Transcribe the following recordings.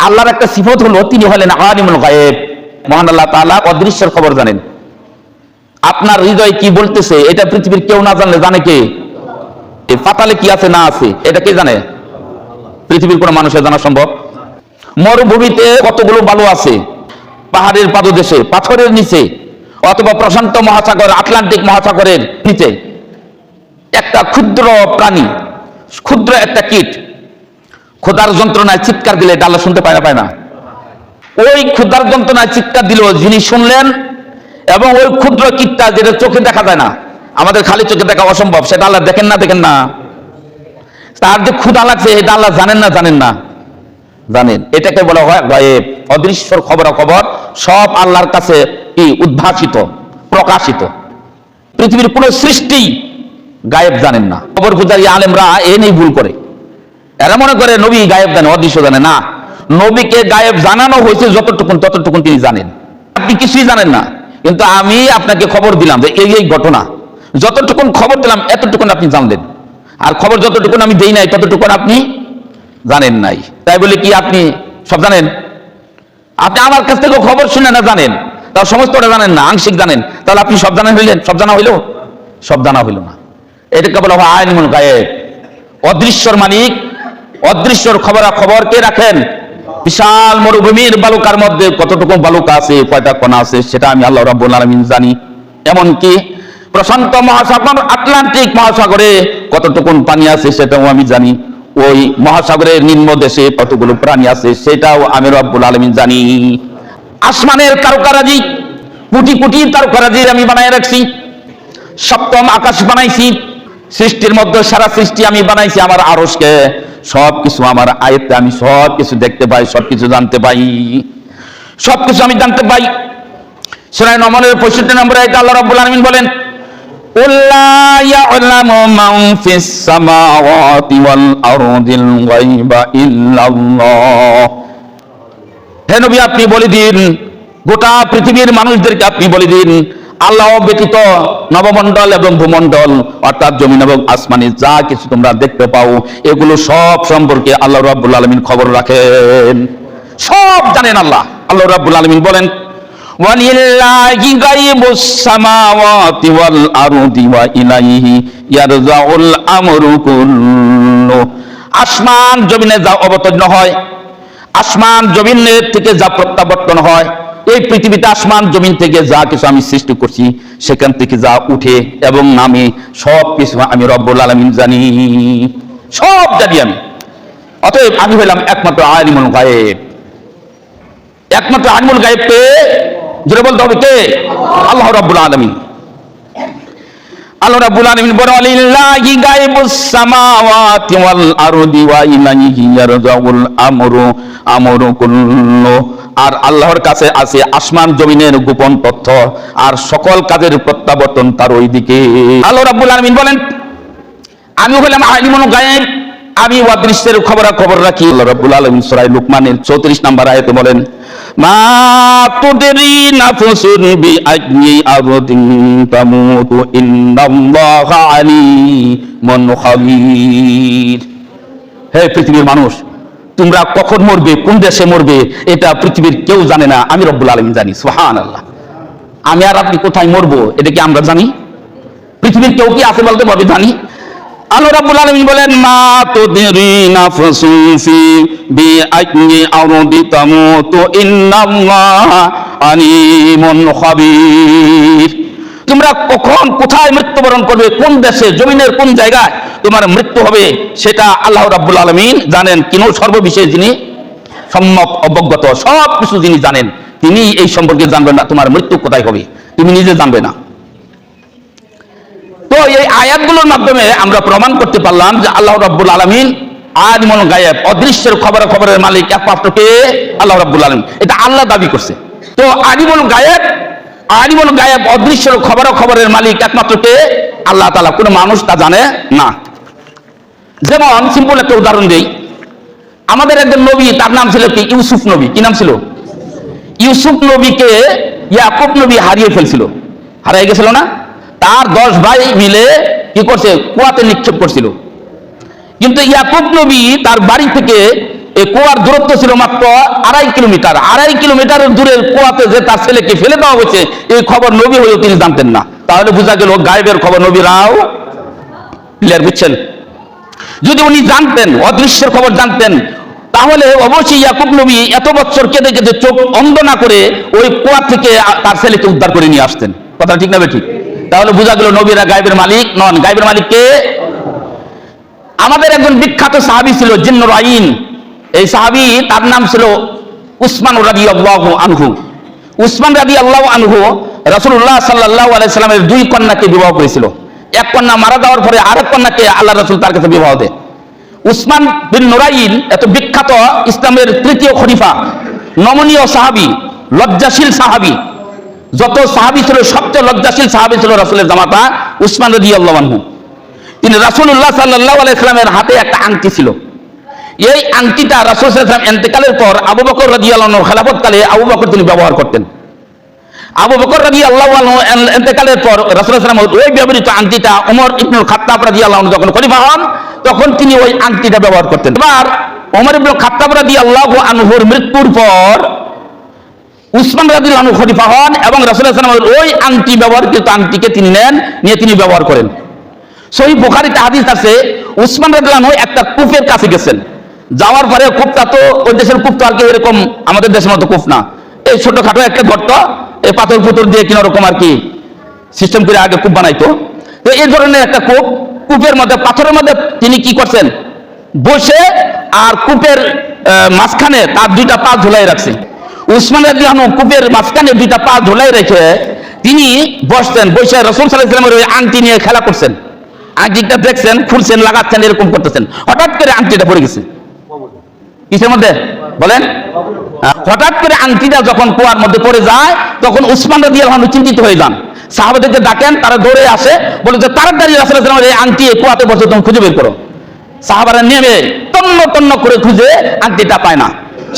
আল্লাহর একটা সিফত হলো তিনি হলেন আলিমুল গায়েব। মহান আল্লাহ তাআলা অদৃশ্যের খবর জানেন। আপনার হৃদয় কি বলতেছে এটা পৃথিবীর কেউ না জানলে জানে কে? পাতালে কি আছে না আছে এটা কে জানে? পৃথিবীর কোন মানুষের জানা সম্ভব? মরুভূমিতে কতগুলো বালু আছে, পাহাড়ের পাদদেশে, পাথরের নিচে, অথবা প্রশান্ত মহাসাগর, আটলান্টিক মহাসাগরের নিচে একটা ক্ষুদ্র প্রাণী, ক্ষুদ্র একটা কীট ক্ষুধার যন্ত্রণায় চিৎকার দিলে এটা আল্লাহ শুনতে পায় না? ওই ক্ষুধার যন্ত্রণায় চিৎকার দিল যিনি শুনলেন, এবং ওই ক্ষুদ্র কীটটা যেটা চোখে দেখা যায় না, আমাদের খালি চোখে দেখা অসম্ভব, সেটা আল্লাহ দেখেন না? তার যে ক্ষুধা লাগছে এটা আল্লাহ জানেন না? জানেন। এটাকে বলা হয় গায়েব, অদৃশ্যর খবরাখবর সব আল্লাহর কাছে কি উদ্ভাসিত, প্রকাশিত। পৃথিবীর কোন সৃষ্টি গায়েব জানেন না। খবর পূজারী আলেমরা এ নিয়ে ভুল করে, এরা মনে করে নবী গায়েব জানে, অদৃশ্য জানে না। নবীকে গায়েব জানানো হয়েছে ততটুকুন তিনি জানেন, আপনি কিছুই জানেন না। কিন্তু আমি আপনাকে খবর দিলাম যে এই ঘটনা, যতটুকুন খবর দিলাম এতটুকুন আপনি জানলেন, আর খবর যতটুকুন আমি দেই নাই ততটুকুন আপনি জানেন নাই। তাই বলে কি আপনি সব জানেন? আপনি আমার কাছ থেকে খবর শুনে না জানেন, তাও সমস্তটা জানেন না, আংশিক জানেন, তাহলে আপনি সব জানা হইলেন? সব জানা হইল? সব জানা হইল না। এটাকে বলা হয় আলিমুল গায়েব, অদৃশ্যর মালিক। অদৃশ্যর খবরাখবর কে রাখেন? বিশাল মরুভূমির বালুকার মধ্যে কতটুকু বালুকা আছে, কয়টা কণা আছে, সেটা আমি আল্লাহ রাব্বুল আলামিন জানি। এমনকি প্রশান্ত মহাসাগর, আটলান্টিক মহাসাগরে কতটুকুন পানি আছে সেটাও আমি জানি। ওই মহাসাগরের নিম্ন দেশে কতগুলো প্রাণী আছে সেটাও আমি রব্বুল আলামিন জানি। আসমানের কারুকারাজি, কোটি কোটি তারকারাজি আমি বানায় রাখছি। সপ্তম আকাশ বানাইছি, সৃষ্টির মধ্যে সারা সৃষ্টি আমি বানাইছি আমার আরশকে। সবকিছু আমার আয়াতে আমি সবকিছু দেখতে পাই, সবকিছু জানতে পাই, সবকিছু আমি জানতে পাই। সূরা নমলের 65 নম্বরে আয়াতে আল্লাহ রাব্বুল আলামিন বলেন, লা ইয়ালামু মান ফিস সামাওয়াতি ওয়াল আরদিল গায়বা ইল্লাল্লাহ। হে নবী আপনি বলে দিন, গোটা পৃথিবীর মানুষদেরকে আপনি বলে দিন, আল্লাহ ব্যতীত নবমণ্ডল এবং ভূমণ্ডল অর্থাৎ জমিন এবং আসমানে যা কিছু তোমরা দেখতে পাও এগুলো সব সম্পর্কে আল্লাহ রাব্বুল আলামিন খবর রাখেন, সব জানেন আল্লাহ। আল্লাহ রাব্বুল আলামিন বলেন, ওয়ালিল্লাহি গায়বুস সামাওয়াতি ওয়াল আরদি ওয়া ইলাইহি ইয়ারজাউল আমরু কুল্লু। আসমান জমিনে যা অবতীর্ণ হয়, আসমান জমিনের থেকে যা প্রত্যাবর্তন হয়, এই পৃথিবীতে আসমান জমিন থেকে যা কিছু আমি সৃষ্টি করছি সেখান থেকে যা উঠে এবং নামে সব কিছু আমি রব্বুল আলামিন জানি, সব জানি আমি। অতএব আমি হইলাম একমাত্র আলিমুল গায়েব। একমাত্র আলিমুল গায়েব কে? জোরে বলতে হবে কে? আল্লাহ রাব্বুল আলামিন। আল্লাহ রাব্বুল আলামিন বলেন, লিল্লাহি গায়বুস সামাওয়াতি ওয়াল আরদি ওয়া ইলাইহি ইয়ারজাউল আমরু কুল্লু। আর আল্লাহর কাছে আছে আসমান জমিনের গোপন তথ্য, আর সকল কাজের প্রত্যাবর্তন তার ওই দিকে। আল্লাহ রাব্বুল আলামিন বলেন, আমি হলাম আলিমুল গায়েব, আমি অদৃশ্যের খবর রাখি। আল্লাহ রাব্বুল আলামিন সূরা লুকমানের 34 নম্বর আয়াতে বলেন, মা তুদরি নাফসুন বিআইয়ি আরদিন তামুতু ইন্নাল্লাহা আলিমুন খাবীর। হে পৃথিবীর মানুষ, তোমরা কখন মরবে, কোন দেশে মরবে এটা পৃথিবীর কেউ জানে না, আমি রব্বুল আলামিন জানি। সুবহানাল্লাহ। আমি আর আপনি কোথায় মরবো এটা কি আমরা জানি? পৃথিবীর কেউ কি আছে বলতে পারবে জানি? আল্লাহ রাব্বুল আলামিন বলেন, মা তুদরি নাফসুন বিআইয়ি আরদি তামুতু ইন্নাল্লাহা আলিমুন খাবীর। তোমরা কখন কোথায় মৃত্যুবরণ করবে, কোন দেশে, জমিনের কোন জায়গায় তোমার মৃত্যু হবে সেটা আল্লাহ রাব্বুল আলামিন জানেন। কিনো সর্ববিষয়ে যিনি সম্যক অবগত, সব কিছু যিনি জানেন, তিনি এই সম্পর্কে জানবেন না তোমার মৃত্যু কোথায় হবে, তুমি নিজে জানবে না। তো এই আয়াতগুলোর মাধ্যমে আমরা প্রমাণ করতে পারলাম যে আল্লাহ রাব্বুল আলামিন আলিমুল গায়েব, অদৃশ্যের খবরের মালিক একমাত্র কে? আল্লাহ রাব্বুল আলামিন। এটা আল্লাহ দাবি করছে। তো আলিমুল গায়েব অদৃশ্যের খবরের মালিক একমাত্র কে? আল্লাহ তাআলা। কোনো মানুষ তা জানে না। যেমন সিম্পল একটা উদাহরণ দেই, আমাদের একজন নবী, তার নাম ছিল কি? ইউসুফ নবী। কি নাম ছিল? ইউসুফ নবীকে ইয়াকুব নবী হারিয়ে ফেলছিল, হারিয়ে গেছিল না? তার 10 ভাই মিলে কি করছে? কুয়াতে নিক্ষেপ করছিল। কিন্তু ইয়াকুব নবী তার বাড়ি থেকে এই কুয়ার দূরত্ব ছিল মাত্র 2.5 কিলোমিটার। 2.5 কিলোমিটারের দূরের কুয়াতে যে তার ছেলেকে ফেলে দেওয়া হয়েছে, এই খবর নবী হয়েও তিনি জানতেন না। তাহলে বোঝা গেল গায়েবের খবর নবীরাও ক্লিয়ার, বুঝছেন? যদি উনি জানতেন, অদৃশ্যের খবর জানতেন, তাহলে অবশ্যই ইয়াকুব নবী এত বছর কেঁদে কেঁদে চোখ অন্ধ না করে ওই কুয়া থেকে তার ছেলেকে উদ্ধার করে নিয়ে আসতেন। কথা ঠিক না ঠিক? তাহলে বোঝা গেল নবীরা গায়েবের মালিক নন। গায়েবের মালিক কে? আমাদের একজন বিখ্যাত সাহাবী ছিল জিন্নুর আইন। এই সাহাবী, তার নাম ছিল উসমান রাদিয়াল্লাহু আনহু। উসমান রাদিয়াল্লাহু আনহু রাসূলুল্লাহ সাল্লাল্লাহু আলাইহি সাল্লামের 2 কন্যাকে বিবাহ করেছিল। এক কন্যা মারা যাওয়ার পরে আরেক কন্যাকে আল্লাহ রাসূল তার কাছে বিবাহ দেয়। উসমান বিন নুরাইন এত বিখ্যাত ইসলামের 3য় খলিফা, নমনীয় সাহাবী, লজ্জাশীল সাহাবী। যত সাহাবী ছিল সবচেয়ে লজ্জাশীল সাহাবী ছিল রাসূলের জামাতা উসমান রাদিয়াল্লাহু আনহু। তিনি রাসূলুল্লাহ সাল্লাল্লাহু আলাইহি সাল্লামের হাতে একটা আংটি ছিল। এই আংটিটা রাসূল সাল্লাল্লাহু আলাইহি ওয়াসাল্লাম ইন্তেকালের পর আবু বকর রাদিয়াল্লাহু আনহুর খেলাফতকালে আবু বকর তিনি ব্যবহার করতেন। আবু বকর রাদিয়াল্লাহু আনহু ইন্তেকালের পর রাসূল সাল্লাল্লাহু আলাইহি ওয়াসাল্লাম ওই ব্যবহৃত আংটিটা ওমর ইবনুল খাত্তাব রাদিয়াল্লাহু আনহু যখন খলিফা হন তখন তিনি ওই আংটিটা ব্যবহার করতেন। এবার ওমর ইবনুল খাত্তাব রাদিয়াল্লাহু আনহুর মৃত্যুর পর উসমান রাদিয়াল্লাহু আনহু খলিফা হন এবং রাসূল সাল্লাল্লাহু আলাইহি ওয়াসাল্লাম ওই আংটি ব্যবহৃত আংটিকে তিনি নেন, নিয়ে তিনি ব্যবহার করেন। সহিহ বুখারীতে হাদিস আছে, উসমান রাদিয়াল্লাহু আনহু একটা কূপের কাছে গেছেন। যাওয়ার পরে কূপটা তো ওই দেশের কূপ তো আর কি এরকম আমাদের দেশের মতো কূপ না, এই ছোটখাটো একটা গর্ত, এই পাথর পুতর দিয়ে কিনা রকম আর কি সিস্টেম করে আগে কূপ বানাইতো। তো এই ধরনের একটা কূপ, কূপের মধ্যে পাথরের মধ্যে তিনি কি করছেন, বসে আর কূপের মাঝখানে তার 2টা পা ঝুলাই রাখছে। উসমান রাদিয়াল্লাহু আনহু কূপের মাঝখানে 2টা পা ঝুলাই রেখে তিনি বসতেন, বসে রাসূল সাল্লাল্লাহু আলাইহি ওয়াসাল্লামের ওই আংটি নিয়ে খেলা করছেন। আংটিটা দেখছেন, খুলছেন, লাগাচ্ছেন, এরকম করতেছেন। হঠাৎ করে আংটিটা পড়ে গেছে। কিসের মধ্যে বলেন? হঠাৎ করে আংটিটা যখন কুয়ার মধ্যে পড়ে যায় তখন উসমান রাদিয়াল্লাহু আনহু চিন্তিত হয়ে যান। সাহাবাদেরকে ডাকেন, তারা দৌড়ে আসে, বলে যে তাড়াতাড়ি রাসূল সাল্লাল্লাহু আলাইহি ওয়াসাল্লামের এই আংটি কুয়াতে বসে তুমি খুঁজে বের করো। সাহাবারা নেমে তন্ন তন্ন করে খুঁজে আংটিটা পায় না।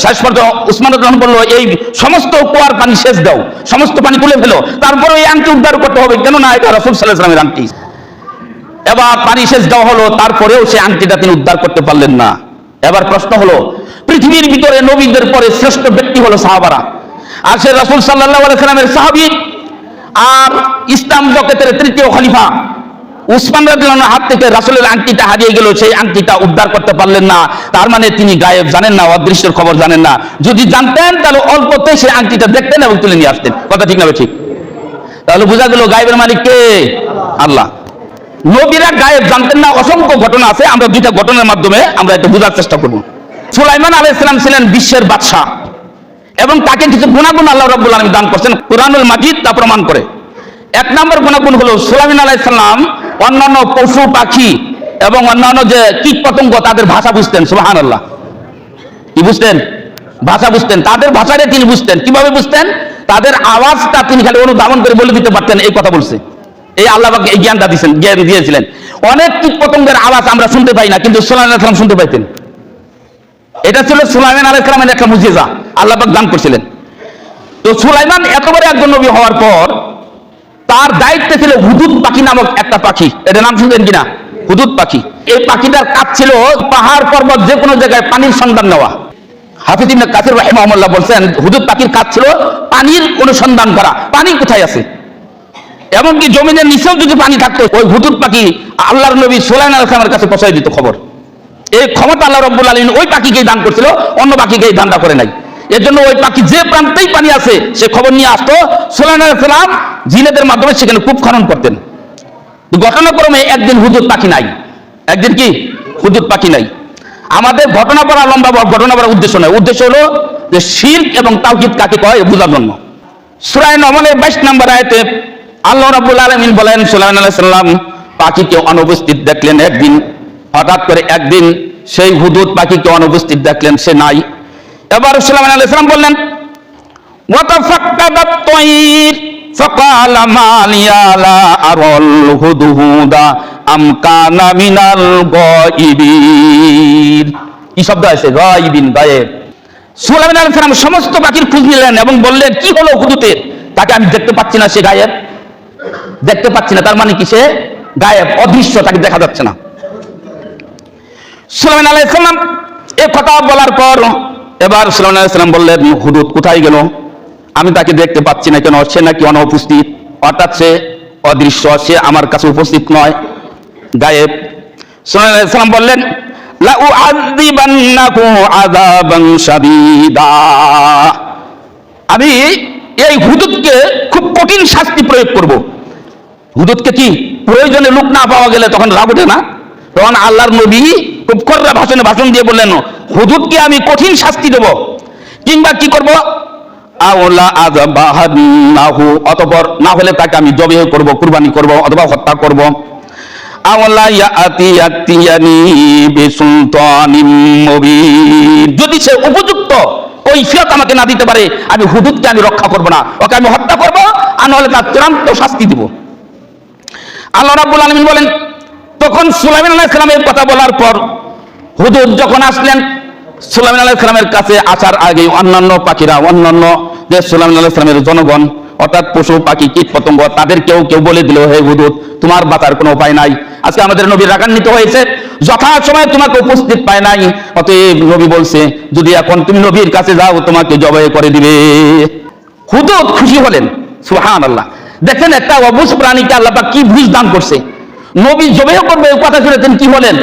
শেষ পর্যন্ত উসমান রাদিয়াল্লাহু আনহু বলল, এই সমস্ত কুয়ার পানি শেষ দাও, সমস্ত পানি তুলে ফেলো, তারপরে এই আংটি উদ্ধার করতে হবে, কেননা এটা রাসূল সাল্লাল্লাহু আলাইহি ওয়াসাল্লামের আংটি। এবার পানি শেষ দেওয়া হলো, তারপরেও সেই আংটিটা তিনি উদ্ধার করতে পারলেন না। এবার প্রশ্ন হলো, পৃথিবীর ভিতরে নবীদের পরে শ্রেষ্ঠ ব্যক্তি হলো সাহাবারা, আর সে রাসূল সাল্লাল্লাহু আলাইহি ওয়াসাল্লামের সাহাবী আর ইসলাম জগতের 3য় খলিফা উসমান রাদিয়াল্লাহু আনহুর হাত থেকে রাসূলের আংটিটা হারিয়ে গেল, সেই আংটিটা উদ্ধার করতে পারলেন না। তার মানে তিনি গায়েব জানেন না, অদৃশ্যের খবর জানেন না। যদি জানতেন তাহলে অল্পতেই সেই আংটিটা দেখতেন এবং তুলে নিয়ে আসতেন। কথা ঠিক না ঠিক? তাহলে বোঝা গেল গায়েবের মালিক কে? আল্লাহ। নবীরা গায়েব জানতেন না, অসংখ্য ঘটনা আছে, আমরা 2টা ঘটনার মাধ্যমে আমরা এটা বোঝার চেষ্টা করব। সুলাইমান আলাইহিস সালাম ছিলেন বিশ্বের বাদশা এবং তাকে কিছু গুণাগুণ আল্লাহ রাব্বুল আলামিন দান করেছেন, কুরআনুল মাজিদ তা প্রমাণ করে। 1 নম্বর গুণাগুণ হলো সুলাইমান আলাইহিস সালাম অন্যান্য পশু পাখি এবং অন্যান্য যে কীট পতঙ্গ তাদের ভাষা বুঝতেন। সুবহানাল্লাহ। কি বুঝতেন? ভাষা বুঝতেন। তাদের ভাষাটা তিনি বুঝতেন। কিভাবে বুঝতেন? তাদের আওয়াজটা তিনি খালি অনুধাবন করে বলে দিতে পারতেন এই কথা বলছে। এই আল্লাহ পাক এই জ্ঞানটা দিয়েছিলেন। অনেক কীট পতঙ্গের আওয়াজ আমরা শুনতে পাই না, কিন্তু সুলাইমান আলাইহিস সালাম শুনতে পাইতেন। এটা ছিল সুলাইমান আলাইহিস সালামের একটা মুজিজা, আল্লাহ পাক দান করেছিলেন। তো সুলাইমান এত বড় একজন নবী হওয়ার পর তার দায়িত্বে ছিল হুদুদ পাখি নামক একটা পাখি। এটা নাম শুনছেন কিনা? হুদুদ পাখি। এই পাখিটার কাজ ছিল পাহাড় পর্বত যে কোনো জায়গায় পানির সন্ধান নেওয়া। হাফিজ ইবনে কাসির রাহিমাহুল্লাহ বলছেন হুদুদ পাখির কাজ ছিল পানির অনুসন্ধান করা, পানি কোথায় আছে। এমনকি জমিনের নিচেও যদি পানি থাকতো ওই হুদুদ পাখি আল্লাহর নবী সুলাইমান আলাইহিস সালামের কাছে পৌঁছায় দিত খবর। এই ক্ষমতা আল্লাহ রাব্বুল আলামিন ওই পাখিকেই দান করছিল, অন্য পাখিকে এই দানটা করে নাই। এর জন্য ওই পাখি যে প্রান্তেই পানি আছে সে খবর নিয়ে আসতো। সুলাইমান আলাইহিস সালাম জিনেদের মাধ্যমে সেখানে কূপ খনন করতেন। ঘটনাক্রমে একদিন হুদুদ পাখি নাই, একদিন কি হুদুদ পাখি নাই। আমাদের ঘটনা পড়া লম্বা ঘটনা পড়ার উদ্দেশ্য নয়, উদ্দেশ্য হলো যে শিরক এবং তাওহীদ কাকে কয় বোঝার জন্য। সূরা নমলের 22 নম্বর আয়াতে আল্লাহ রাব্বুল আলামিন বলেন, সুলাইমান আলাইহিস সালাম পাখিকে অনুপস্থিত দেখলেন একদিন। হঠাৎ করে একদিন সেই হুদুদ পাখিকে অনুপস্থিত দেখলেন, সে নাই। এবার সুলাইমান আলাইহিস সালাম বললেন, ওয়া তাফাক্কাদাত তায়র ফাকালা মা লিয়া লা আরাল হুদহুদা আম কানা মিনাল গায়িবিন। কি শব্দ আছে? গায়িবিন, গায়েব। সুলাইমান আলাইহিস সালাম সমস্ত পাখির খোঁজ নিলেন এবং বললেন, কি হলো হুদুদের? তাকে আমি দেখতে পাচ্ছি না, সে গায়েব, দেখতে পাচ্ছি না। তার মানে কি? সে গায়েব, অদৃশ্য, তাকে দেখা যাচ্ছে না। সুলাইমান আলাইহিস সালাম এ কথা বলার পর এবার সুলাইমান আলাইহিস সালাম বললেন, হুদুদ কোথায় গেল? আমি তাকে দেখতে পাচ্ছি না কেন? সে নাকি অনুপস্থিত, অর্থাৎ সে অদৃশ্য, সে আমার কাছে উপস্থিত নয়, গায়েব। সুলাইমান আলাইহিস সালাম বললেন, লা উআযিবান্নাহু আযাবান শাদীদা, আমি এই হুদুদকে খুব কঠিন শাস্তি প্রয়োগ করব। হুদুদকে কি প্রয়োজনে লোক না পাওয়া গেলে তখন রাগ ওঠে না? তখন আল্লাহর নবী খুব কড়া ভাষণ দিয়ে বললেন, হুদুদকে আমি কঠিন শাস্তি দেব, কিংবা কি করব, আওলা আযবাহান্নাহু, অতঃপর না হলে তাকে আমি জবাই করব, কুরবানি করব, অথবা হত্যা করব। আওলা ইয়াতিয়ানি বিসুলতানিম মুবিন, যদি সে উপযুক্ত কৈফিয়ত আমাকে না দিতে পারে, আমি হুদুদকে আমি রক্ষা করব না, ওকে আমি হত্যা করব, আর নাহলে তার চূড়ান্ত শাস্তি দিব। আল্লাহ রাব্বুল আলামিন বলেন, তখন সুলাইমান আলাইহিস সালামের কথা বলার পর হুদুদ যখন আসলেন, সুলাইমান আলাইহিস সালামের কাছে আসার আগে অন্যান্য পাখিরা, অন্যান্য যে সুলাইমান আলাইহিস সালামের জনগণ, অর্থাৎ পশু পাখি কীট পতঙ্গ, তাদের কেউ বলে দিল, হে হুদুদ, তোমার বাঁচার কোনো উপায় নাই, আজকে আমাদের নবী রাগান্বিত হয়েছে, যথাসময়ে তোমাকে উপস্থিত পায় নাই, অতএব নবী বলছে যদি এখন তুমি নবীর কাছে যাও তোমাকে জবাই করে দিবে। হুদুদ খুশি হলেন, সুবহানাল্লাহ। দেখেন একটা অবুঝ প্রাণীকে আল্লাহ পাক কি বুঝ দান করছে, নবী জবাই করবে এই কথা শুনে তিনি কি হলেন?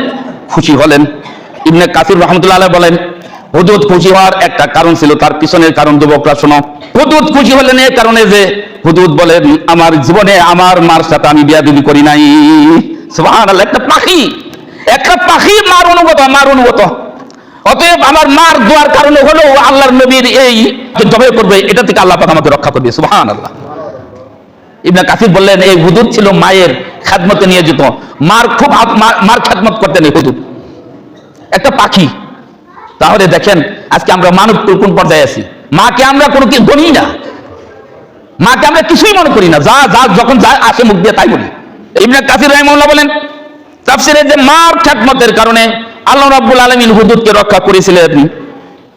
খুশি হলেন। ইবনে কাসির রাহমাতুল্লাহ আলাইহি বলেন, হুদুদ খুশি হওয়ার একটা কারণ ছিল, তার পিছনের কারণ যুবকরা শোনো। হুদুদ খুশি হলেন এই কারণে যে হুদুদ বলেন, আমার জীবনে আমার মার সাথে আমি বিয়াদবি করি নাই। সুবহানাল্লাহ, একটা পাখি মার অনুগত, অতএব আমার মার দোয়ার কারণে হলো আল্লাহর নবীর এই জবাই করবে, এটা থেকে আল্লাহ পাক আমাকে রক্ষা করবে। সুবহানাল্লাহ। ইবনে কাসির বললেন, এই হুদুদ ছিল মায়ের খেদমতে নিয়ে যেত, মার খেদমত করতেন এই হুদুদ, একটা পাখি। তাহলে দেখেন আজকে আমরা মানব কোন পর্যায়ে আছি, মাকে আমরা কোনো কি গণি না, মাকে আমরা কিছুই মনে করি না, যখন যা আসে মুখ দিয়ে তাই বলি। ইবনে কাসির রাহিমাহুল্লাহ বলেন তাফসীরে, যে মার খেদমতের কারণে আল্লাহ রাব্বুল আলামিন হুদুদকে রক্ষা করেছিলেন।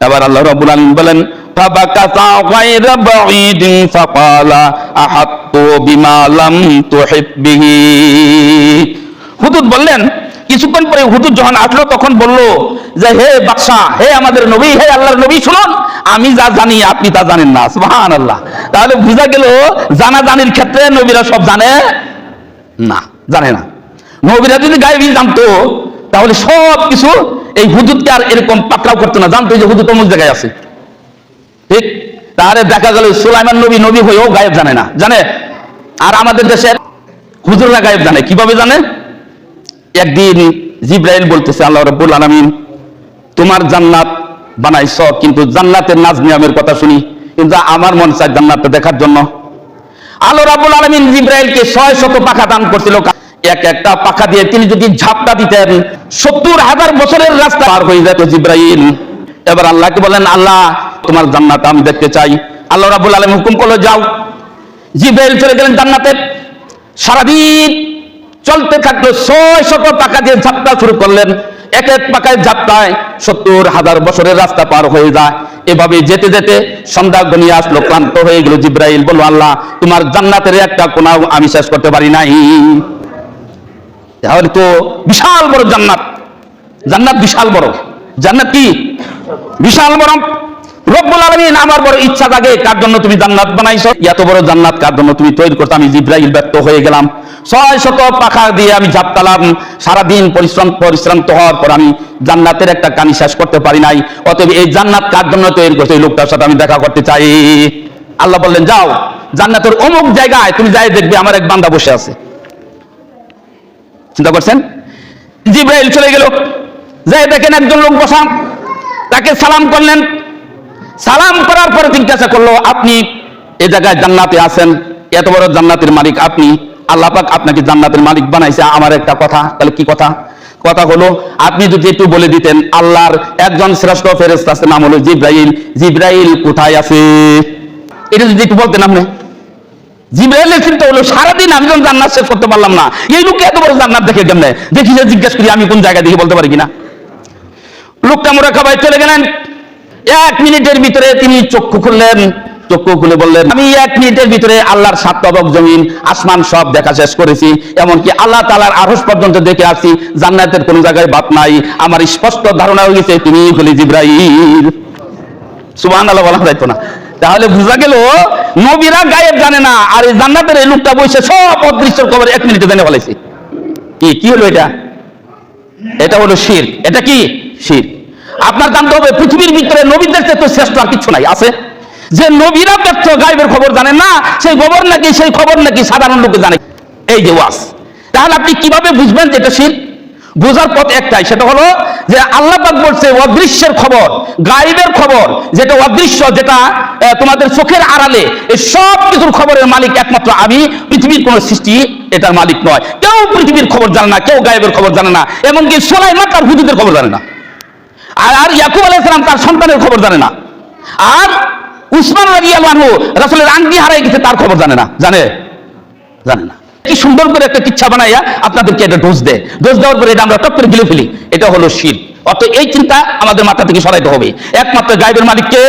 এবার আল্লাহ রাব্বুল আলামিন বলেন, ফাবাকাতা গায়রা বাঈদিন ফাকালা আহাত্তু বিমা লাম তুহিব বিহি। হুদুদ বললেন, কিছুক্ষণ পরে হুদুদ যখন আসলো তখন বলল যে, হে বাদশা, হে আমাদের নবী, হে আল্লাহর নবী, শুনুন, আমি যা জানি আপনি তা জানেন না। সুবহানাল্লাহ। তাহলে বোঝা গেল জানাজানির ক্ষেত্রে নবীরা সব জানে না। নবীরা যদি গায়েবী জানতো তাহলে সব কিছু এই হুদুদকে আর এরকম পাকড়াও করতো না, জানতো যে হুদুদ অমুক জায়গায় আছে, ঠিক? তাহলে দেখা গেল সুলাইমান নবী হয়েও গায়েব জানে না, জানে। আর আমাদের দেশের হুজুররা গায়েব জানে, কিভাবে জানে? একদিন জিবরাইল বলতেছে, আল্লাহ রাব্বুল আলামিন তোমার জান্নাত বানাইছ, কিন্তু জান্নাতের নাজ নিয়ামের কথা শুনি, কিন্তু আমার মন চায় জান্নাতটা দেখার জন্য। আল্লাহ রাব্বুল আলামিন জিবরাইলকে 600 পাখা দান করছিল, একটা পাখা দিয়ে তিনি যদি ঝাপটা দিতেন 70,000 বছরের রাস্তা পার হয়ে যেত জিবরাইল। এবার আল্লাহকে বলেন, আল্লাহ তোমার জান্নাত আমি দেখতে চাই। আল্লাহ রাব্বুল আলামিন হুকুম করলো, যাও। জিবরাইল চলে গেলেন জান্নাতে, সারাদিন চলতে থাকলো, 600 পাখা দিয়ে ঝাপটা শুরু করলেন। এক পাখায় ঝাপটায় 70,000 বছরের রাস্তা পার হয়ে যায়। এভাবে যেতে যেতে সন্ধ্যা ঘনিয়ে আসলো, ক্লান্ত হয়ে গেল। জিবরাইল বলল, আল্লাহ তোমার জান্নাতের একটা কোণাও আমি শেষ করতে পারি নাই। তাহলে তো বিশাল বড় জান্নাত বিশাল বড়, জান্নাত কি বিশাল বড়। রব্বুল আলামিন আমার বড় ইচ্ছা জাগে, কার জন্য তুমি জান্নাত বানাইছো, এত বড় জান্নাত কার জন্য তুমি তৈরি করছো? আমি জিবরাইল ব্যর্থ হয়ে গেলাম, 600 পাখা দিয়ে আমি ঝাপটালাম, সারাদিন পরিশ্রান্ত হওয়ার পর আমি জান্নাতের একটা কানি শেষ করতে পারি নাই। অতএব এই জান্নাত কার জন্য তৈরি করছো, এই লোকটার সাথে আমি দেখা করতে চাই। আল্লাহ বললেন, যাও, জান্নাতের অমুক জায়গায় তুমি যাই দেখবে আমার এক বান্দা বসে আছে। চিন্তা করছেন? জিবরাইল চলে গেল, যাই দেখেন একজন লোক বসা, তাকে সালাম করলেন। সালাম করার পরে জিজ্ঞাসা করলো, আপনি এই জায়গায় জান্নাতে আছেন, এত বড় জান্নাতের মালিক আপনি, আল্লাহ পাক আপনাকে জান্নাতের মালিক বানাইছে। আমার একটা কথা। তাহলে কি কথা? কথা হলো, আপনি যদি একটু বলে দিতেন, আল্লাহর একজন শ্রেষ্ঠ ফেরেশতা আছে, নাম হলো জিবরাইল, জিবরাইল কোথায় আছে, এটা যদি একটু বলতেন আপনি। জিবরাইলের চিন্তা হলো, সারাদিন আমি যখন জান্নাত শেষ করতে পারলাম না, এই লোককে এত বড় জান্নাত দেখে কেমনে, দেখি যে জিজ্ঞেস করি আমি কোন জায়গায় দেখে বলতে পারি কিনা। লোকটা মুরাকাবায় চলে গেলেন। 1 মিনিটের ভিতরে তিনি চক্ষু খুললেন, চক্ষু খুলে বললেন, আমি 1 মিনিটের ভিতরে আল্লাহর 7 তবক জমিন আসমান সব দেখা শেষ করেছি, এমনকি আল্লাহ তাআলার আরশ পর্যন্ত দেখে আসি, জান্নাতের কোন জায়গায় বাত নাই। আমার স্পষ্ট ধারণা হয়ে গেছে তুমি হলে জিবরাইল। সুবহানাল্লাহ বলা যাইতো না। তাহলে বোঝা গেল নবীরা গায়েব জানে না, আর এই জান্নাতের এই লোকটা বসে সব অদৃশ্যের খবর 1 মিনিটে জেনে ফেলেছে। কি হলো এটা? এটা হলো শিরক। এটা কি শিরক? আপনার জানতে হবে পৃথিবীর ভিতরে নবীদের চেয়ে তো শ্রেষ্ঠ আর কিছু নাই আছে? যে নবীরা ব্যর্থ গায়েবের খবর জানেন না, সেই খবর নাকি সাধারণ লোকে জানে। এই যে ওয়াজ, তাহলে আপনি কিভাবে বুঝবেন যে এটা শিরক? বোঝার পথ একটাই, সেটা হলো যে আল্লাহ পাক বলছে অদৃশ্যের খবর, গায়েবের খবর, যেটা অদৃশ্য, যেটা তোমাদের চোখের আড়ালে, এই সব কিছুর খবরের মালিক একমাত্র আমি। পৃথিবীর কোন সৃষ্টি এটার মালিক নয়। কেউ পৃথিবীর খবর জানে না, কেউ গায়েবের খবর জানে না, এমনকি সুলাইমান তার হুদুদের খবর জানে না, আর ইয়াকুব আলাইহিস সালাম তার সন্তানের খবর জানে না, আর উসমান রাদিয়াল্লাহু আনহু রাসূলের আংটি হারিয়ে গেছে তার খবর জানে না। জানে না। কি সুন্দর করে একটা কিচ্ছা বানাইয়া আপনাদেরকে এটা ডোজ দেওয়ার পরে এটা আমরা টপ করে গিলে ফেলি। এটা হলো শিরক। অত এই চিন্তা আমাদের মাথা থেকে সরাইতে হবে। একমাত্র গায়েবের মালিককে